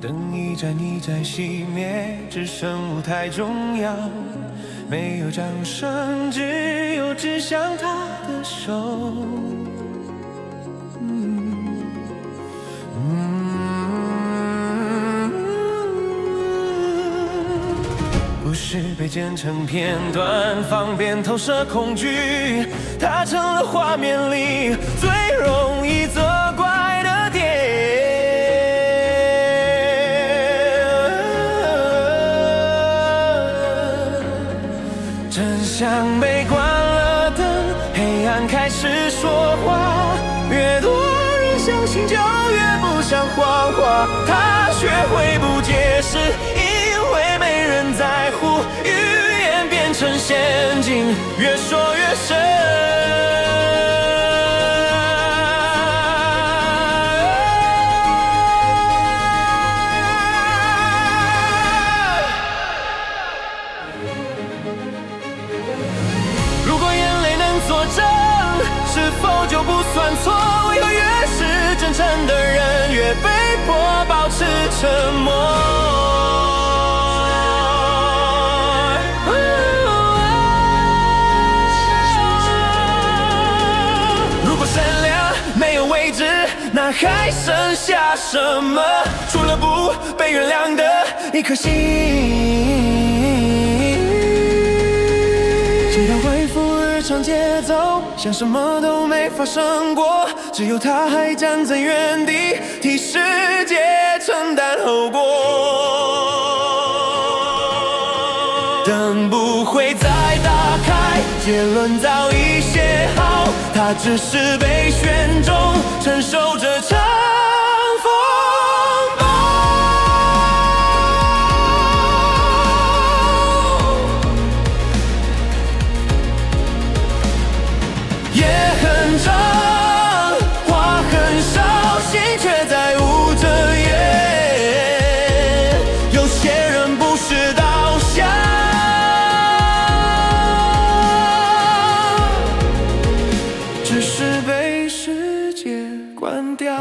灯一盏一盏熄灭，只剩舞台中央，没有掌声，只有指向他的手。不是被剪成片段，方便投射恐惧，它成了画面里最容易责怪的点。真相被关了灯，黑暗开始说话，越多人相信就越不像谎话，他学会不解释，因为没人在乎，语言变成陷阱，越说越深。如果眼泪能作证，是否就不算错？为何越是真诚的人，越被迫保持沉默？如果善良没有位置，那还剩下什么？除了不被原谅的一颗心。街道恢复日常节奏，像什么都没发生过，只有他还站在原地，替世界承担后果。灯不会再打开，结论早已写好，他只是被选中，承受着乘风暴。夜很长，话很少，心却在捂着眼。有些人不是倒下，只是被世界关掉。